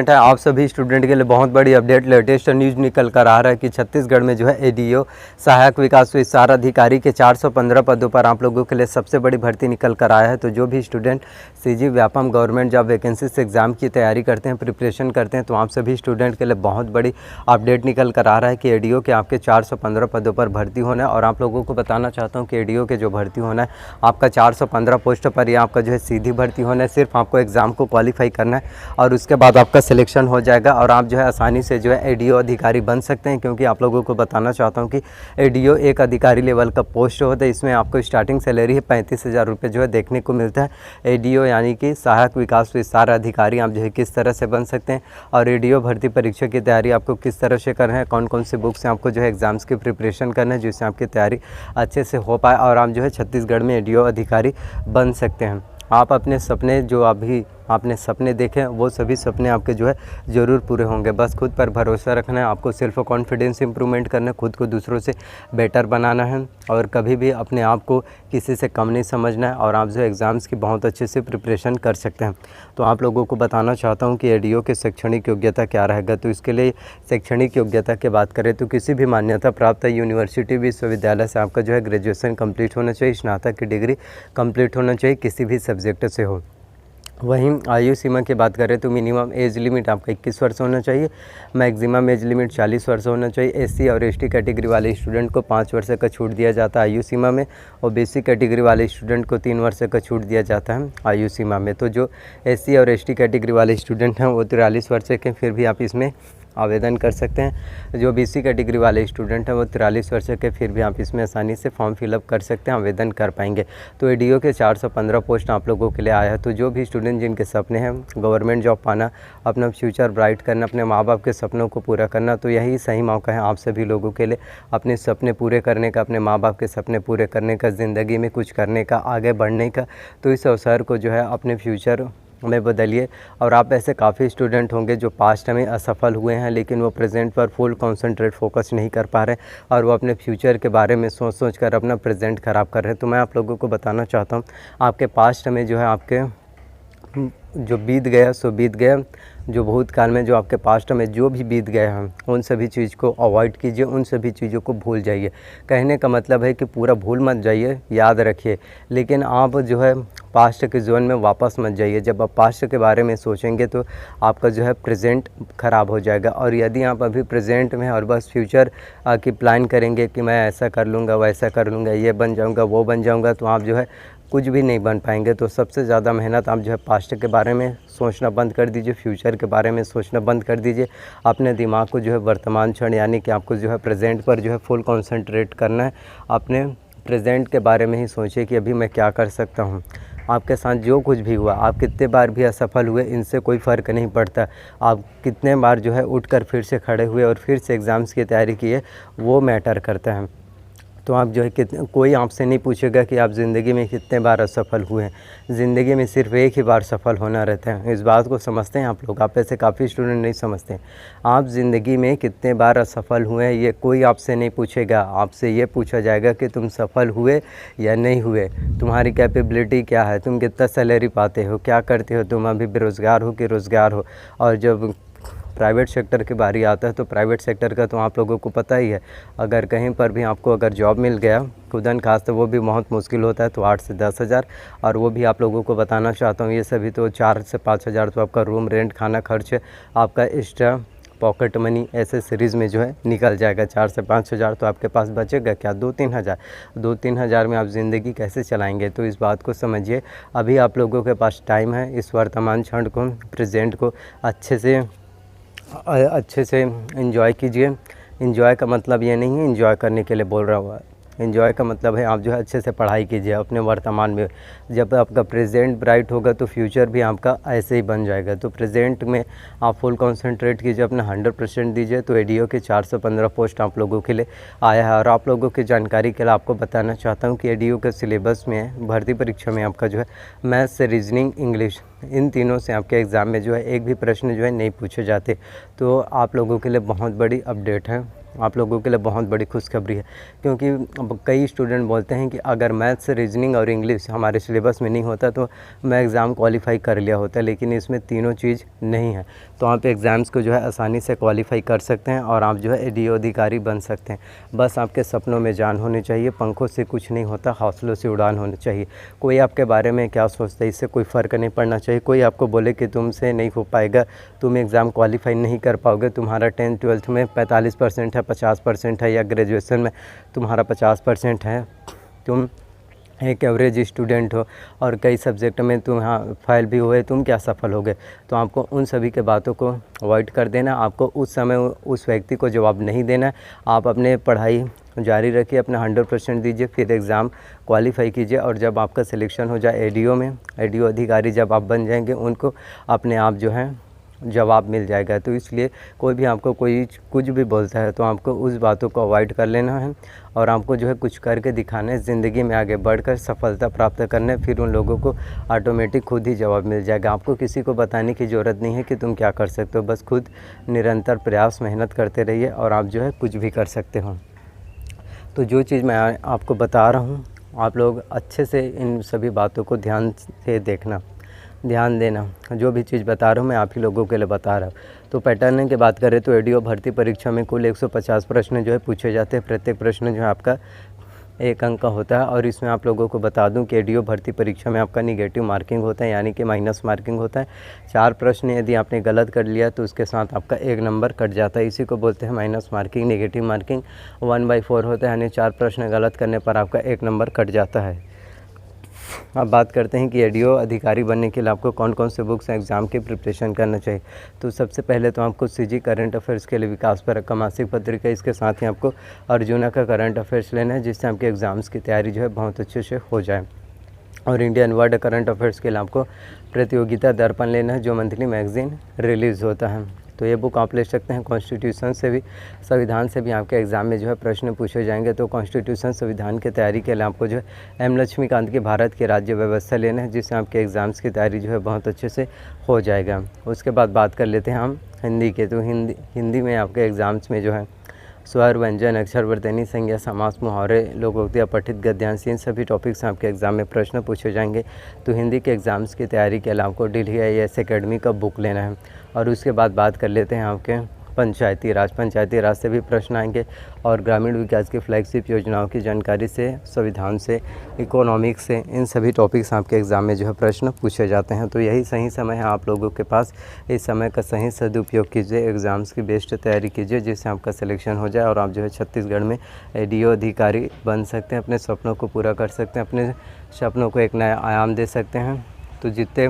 है आप सभी स्टूडेंट के लिए बहुत बड़ी अपडेट लेटेस्ट न्यूज़ निकल कर आ रहा है कि छत्तीसगढ़ में जो है एडीओ सहायक विकास विस्तार अधिकारी के 415 पदों पर आप लोगों के लिए सबसे बड़ी भर्ती निकल कर आया है। तो जो भी student CG Vyapam government job vacancy से एग्ज़ाम की तैयारी करते हैं, प्रिपरेशन करते हैं, तो आप सभी स्टूडेंट के लिए बहुत बड़ी अपडेट निकल कर आ रहा है कि एडीओ के आपके 415 पदों पर भर्ती होना है। और आप लोगों को बताना चाहता हूँ कि एडीओ के जो भर्ती होना है आपका 415 पोस्ट पर, यह आपका जो है सीधी भर्ती होना है। सिर्फ आपको एग्ज़ाम को क्वालिफाई करना है और उसके बाद आपका सिलेक्शन हो जाएगा और आप जो है आसानी से जो है एडीओ अधिकारी बन सकते हैं। क्योंकि आप लोगों को बताना चाहता हूं कि एडीओ एक अधिकारी लेवल का पोस्ट होता है। इसमें आपको स्टार्टिंग सैलरी है 35,000 रुपये जो है देखने को मिलता है। एडीओ यानी कि सहायक विकास विस्तार अधिकारी आप जो है किस तरह से बन सकते हैं और एडीओ भर्ती परीक्षा की तैयारी आपको किस तरह से करना है, कौन कौन से बुक से आपको जो है एग्ज़ाम्स की प्रिपरेशन करना है जिससे आपकी तैयारी अच्छे से हो पाए और आप जो है छत्तीसगढ़ में एडीओ अधिकारी बन सकते हैं। आप अपने सपने जो अभी आपने सपने देखे वो सभी सपने आपके जो है ज़रूर पूरे होंगे। बस खुद पर भरोसा रखना है, आपको सेल्फ कॉन्फिडेंस इंप्रूवमेंट करना है, खुद को दूसरों से बेटर बनाना है और कभी भी अपने आप को किसी से कम नहीं समझना है और आप जो एग्ज़ाम्स की बहुत अच्छे से प्रिपरेशन कर सकते हैं। तो आप लोगों को बताना चाहता हूँ कि एडीओ के शैक्षणिक योग्यता क्या रहेगा। तो इसके लिए शैक्षणिक योग्यता की बात करें तो किसी भी मान्यता प्राप्त यूनिवर्सिटी विश्वविद्यालय से आपका जो है ग्रेजुएशन कंप्लीट होना चाहिए, स्नातक की डिग्री कंप्लीट होना चाहिए, किसी भी सब्जेक्ट से हो। वहीं आयु सीमा की बात करें तो मिनिमम एज लिमिट आपका 21 वर्ष होना चाहिए, मैक्सिमम एज लिमिट 40 वर्ष होना चाहिए। एससी और एसटी कैटेगरी वाले स्टूडेंट को 5 वर्ष का छूट दिया जाता है आयु सीमा में और बीसी कैटेगरी वाले स्टूडेंट को 3 वर्ष का छूट दिया जाता है आयु सीमा में। तो जो एससी और एसटी कैटेगरी वाले स्टूडेंट हैं वो 43 वर्ष के, फिर भी आप इसमें आवेदन कर सकते हैं। जो बीसी कैटेगरी वाले स्टूडेंट हैं वो 43 वर्ष के, फिर भी आप इसमें आसानी से फॉर्म फिलअप कर सकते हैं, आवेदन कर पाएंगे। तो एडीओ के 415 पोस्ट आप लोगों के लिए आया है। तो जो भी स्टूडेंट जिनके सपने हैं गवर्नमेंट जॉब पाना, अपना फ्यूचर ब्राइट करना, अपने माँ बाप के सपनों को पूरा करना, तो यही सही मौका है आप सभी लोगों के लिए अपने सपने पूरे करने का, अपने माँ बाप के सपने पूरे करने का, ज़िंदगी में कुछ करने का, आगे बढ़ने का। तो इस अवसर को जो है अपने फ्यूचर में बदलिए। और आप ऐसे काफ़ी स्टूडेंट होंगे जो पास्ट में असफल हुए हैं लेकिन वो प्रेजेंट पर फुल कंसंट्रेट फोकस नहीं कर पा रहे और वो अपने फ्यूचर के बारे में सोच कर अपना प्रेजेंट ख़राब कर रहे हैं। तो मैं आप लोगों को बताना चाहता हूँ आपके पास्ट में जो है आपके जो बीत गया सो बीत गया, जो भूतकाल में जो आपके पास्ट में जो भी बीत गए हैं उन सभी चीज़ को अवॉइड कीजिए, उन सभी चीज़ों को भूल जाइए। कहने का मतलब है कि पूरा भूल मत जाइए, याद रखिए, लेकिन आप जो है पास्ट के जोन में वापस मत जाइए। जब आप पास्ट के बारे में सोचेंगे तो आपका जो है प्रेजेंट ख़राब हो जाएगा। और यदि आप अभी प्रेजेंट में और बस फ्यूचर की प्लान करेंगे कि मैं ऐसा कर लूँगा, वैसा कर लूँगा, ये बन जाऊँगा, वो बन जाऊँगा, तो आप जो है कुछ भी नहीं बन पाएंगे। तो सबसे ज़्यादा मेहनत आप जो है पास्ट के बारे में सोचना बंद कर दीजिए, फ्यूचर के बारे में सोचना बंद कर दीजिए। अपने दिमाग को जो है वर्तमान क्षण यानी कि आपको जो है प्रेजेंट पर जो है फुल कंसंट्रेट करना है। अपने प्रेजेंट के बारे में ही सोचिए कि अभी मैं क्या कर सकता हूँ। आपके साथ जो कुछ भी हुआ, आप कितने बार भी असफल हुए, इनसे कोई फ़र्क नहीं पड़ता। आप कितने बार जो है उठकर फिर से खड़े हुए और फिर से एग्ज़ाम्स की तैयारी किए, वो मैटर करता है। तो आप जो है कोई आपसे नहीं पूछेगा कि आप ज़िंदगी में कितने बार असफल हुए हैं। ज़िंदगी में सिर्फ एक ही बार सफल होना रहता है। इस बात को समझते हैं आप लोग? आप ऐसे काफ़ी स्टूडेंट नहीं समझते। आप ज़िंदगी में कितने बार असफल हुए हैं ये कोई आपसे नहीं पूछेगा। आपसे ये पूछा जाएगा कि तुम सफल हुए या नहीं हुए, तुम्हारी कैपेबिलिटी क्या है, तुम कितना सैलरी पाते हो, क्या करते हो, तुम अभी बेरोज़गार हो कि रोज़गार हो। और जब प्राइवेट सेक्टर की बारी आता है तो प्राइवेट सेक्टर का तो आप लोगों को पता ही है, अगर कहीं पर भी आपको अगर जॉब मिल गया खुदन खास तो वो भी बहुत मुश्किल होता है, तो 8 से 10 हज़ार। और वो भी आप लोगों को बताना चाहता हूँ ये सभी तो 4 से 5 हज़ार तो आपका रूम रेंट, खाना खर्च, आपका एक्स्ट्रा पॉकेट मनी ऐसे सीरीज़ में जो है निकल जाएगा। 4 से 5 हज़ार तो आपके पास बचेगा क्या? 2-3 हज़ार। 2-3 हज़ार में आप ज़िंदगी कैसे चलाएंगे? तो इस बात को समझिए। अभी आप लोगों के पास टाइम है, इस वर्तमान क्षण को, प्रेजेंट को अच्छे से एंजॉय कीजिए। एंजॉय का मतलब ये नहीं है एंजॉय करने के लिए बोल रहा हूँ, एंजॉय का मतलब है आप जो है अच्छे से पढ़ाई कीजिए अपने वर्तमान में। जब आपका प्रेजेंट ब्राइट होगा तो फ्यूचर भी आपका ऐसे ही बन जाएगा। तो प्रेजेंट में आप फुल कंसंट्रेट कीजिए, अपना 100% दीजिए। तो एडीओ के 415 पोस्ट आप लोगों के लिए आया है। और आप लोगों की जानकारी के लिए आपको बताना चाहता हूँ कि एडीओ के सिलेबस में भर्ती परीक्षा में आपका जो है मैथ्स से रीजनिंग, इंग्लिश, इन तीनों से आपके एग्ज़ाम में जो है एक भी प्रश्न जो है नहीं पूछे जाते। तो आप लोगों के लिए बहुत बड़ी अपडेट है। आप लोगों के लिए बहुत बड़ी खुशखबरी है, क्योंकि अब कई स्टूडेंट बोलते हैं कि अगर मैथ्स, रीजनिंग और इंग्लिश हमारे सिलेबस में नहीं होता तो मैं एग्ज़ाम क्वालिफ़ाई कर लिया होता, लेकिन इसमें तीनों चीज़ नहीं है। तो आप एग्ज़ाम्स को जो है आसानी से क्वालिफ़ाई कर सकते हैं और आप जो है एडीओ अधिकारी बन सकते हैं। बस आपके सपनों में जान होनी चाहिए, पंखों से कुछ नहीं होता, हौसलों से उड़ान होनी चाहिए। कोई आपके बारे में क्या सोचता है इससे कोई फ़र्क नहीं पड़ना चाहिए। कोई आपको बोले कि तुमसे नहीं हो पाएगा, तुम एग्ज़ाम क्वालिफ़ाई नहीं कर पाओगे, तुम्हारा 10th-12th में 45% है, 50% है, या ग्रेजुएशन में तुम्हारा 50% है, तुम एक एवरेज स्टूडेंट हो और कई सब्जेक्ट में तुम यहाँ फेल भी हुए, तुम क्या सफल हो गए। तो आपको उन सभी के बातों को अवॉइड कर देना। आपको उस समय उस व्यक्ति को जवाब नहीं देना है। आप अपने पढ़ाई जारी रखिए, अपना 100% दीजिए, फिर एग्ज़ाम क्वालिफ़ाई कीजिए और जब आपका सिलेक्शन हो जाए एडीओ में, एडीओ अधिकारी जब आप बन जाएंगे, उनको अपने आप जो है जवाब मिल जाएगा। तो इसलिए कोई भी आपको कोई कुछ भी बोलता है तो आपको उस बातों को अवॉइड कर लेना है और आपको जो है कुछ करके दिखाना है, ज़िंदगी में आगे बढ़कर सफलता प्राप्त करना है। फिर उन लोगों को ऑटोमेटिक खुद ही जवाब मिल जाएगा। आपको किसी को बताने की ज़रूरत नहीं है कि तुम क्या कर सकते हो, बस खुद निरंतर प्रयास मेहनत करते रहिए और आप जो है कुछ भी कर सकते हो। तो जो चीज़ मैं आपको बता रहा हूँ, आप लोग अच्छे से इन सभी बातों को ध्यान से देखना, ध्यान देना। जो भी चीज़ बता रहा हूँ मैं आप ही लोगों के लिए बता रहा हूँ। तो पैटर्न की बात करें तो एडीओ भर्ती परीक्षा में कुल 150 प्रश्न जो है पूछे जाते हैं। प्रत्येक प्रश्न जो है आपका 1 अंक का होता है और इसमें आप लोगों को बता दूं कि एडीओ भर्ती परीक्षा में आपका निगेटिव मार्किंग होता है, यानी कि माइनस मार्किंग होता है। 4 प्रश्न यदि आपने गलत कर लिया तो उसके साथ आपका 1 नंबर कट जाता है। इसी को बोलते हैं माइनस मार्किंग, नेगेटिव मार्किंग। 1/4 होता है, यानी 4 प्रश्न गलत करने पर आपका 1 नंबर कट जाता है। अब बात करते हैं कि एडीओ अधिकारी बनने के लिए आपको कौन कौन से बुक्स एग्ज़ाम की प्रिपरेशन करना चाहिए। तो सबसे पहले तो आपको सीजी करंट अफेयर्स के लिए विकास परक का मासिक पत्रिका, इसके साथ ही आपको अर्जुना का करंट अफेयर्स लेना है, जिससे आपके एग्ज़ाम्स की तैयारी जो है बहुत अच्छे से हो जाए। और इंडियन वर्ल्ड करंट अफेयर्स के लिए आपको प्रतियोगिता दर्पण लेना है, जो मंथली मैगज़ीन रिलीज़ होता है। तो ये बुक आप ले सकते हैं। कॉन्स्टिट्यूशन से भी, संविधान से भी आपके एग्ज़ाम में जो है प्रश्न पूछे जाएंगे। तो कॉन्स्टिट्यूशन संविधान की तैयारी के लिए आपको जो है एम लक्ष्मीकांत की भारत की राज्य व्यवस्था लेना है, जिससे आपके एग्ज़ाम्स की तैयारी जो है बहुत अच्छे से हो जाएगा। उसके बाद बात कर लेते हैं हम हिंदी के। तो हिंदी में आपके एग्ज़ाम्स में जो है स्वर, व्यंजन, अक्षर, वर्तनी, संज्ञा, समास, मुहावरे, लोकोक्ति, अपठित गद्यांश, इन सभी टॉपिक्स आपके एग्ज़ाम में प्रश्न पूछे जाएंगे। तो हिंदी के एग्ज़ाम्स की तैयारी के लिए आपको दिल्ली IAS एकेडमी का बुक लेना है। और उसके बाद बात कर लेते हैं आपके पंचायती राज से भी प्रश्न आएंगे और ग्रामीण विकास की फ्लैगशिप योजनाओं की जानकारी से, संविधान से, इकोनॉमिक्स से, इन सभी टॉपिक्स आपके एग्ज़ाम में जो है प्रश्न पूछे जाते हैं। तो यही सही समय है आप लोगों के पास। इस समय का सही सदुपयोग कीजिए, एग्ज़ाम्स की बेस्ट तैयारी कीजिए, जिससे आपका सिलेक्शन हो जाए और आप जो है छत्तीसगढ़ में एडीओ अधिकारी बन सकते हैं, अपने सपनों को पूरा कर सकते हैं, अपने सपनों को एक नया आयाम दे सकते हैं। तो जितने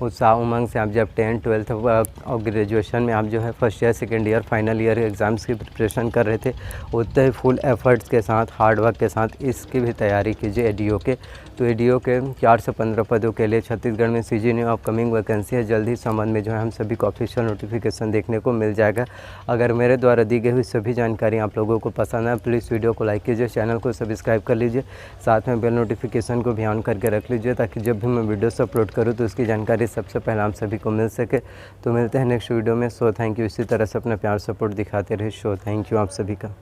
उत्साह उमंग से आप जब 10th, 12th और ग्रेजुएशन में आप जो है first year, second year, final year exams की प्रिपरेशन कर रहे थे, उतने ही फुल एफर्ट्स के साथ, हार्ड वर्क के साथ इसकी भी तैयारी कीजिए एडीओ के। तो एडीओ के 4 से 15 पदों के लिए छत्तीसगढ़ में सीजी न्यू अपकमिंग वैकेंसी है। जल्द ही संबंध में जो है हम सभी को ऑफिशियल नोटिफिकेशन देखने को मिल जाएगा। अगर मेरे द्वारा दी गई हुई सभी जानकारी आप लोगों को पसंद है, प्लीज़ वीडियो को लाइक कीजिए, चैनल को सब्सक्राइब कर लीजिए, साथ में बेल नोटिफिकेशन को भी ऑन करके रख लीजिए, ताकि जब भी मैं वीडियोस अपलोड करूँ तो उसकी जानकारी सबसे पहले आप सभी को मिल सके। तो मिलते हैं नेक्स्ट वीडियो में। So thank you. इसी तरह से अपना प्यार सपोर्ट दिखाते रहे। सो थैंक यू आप सभी का।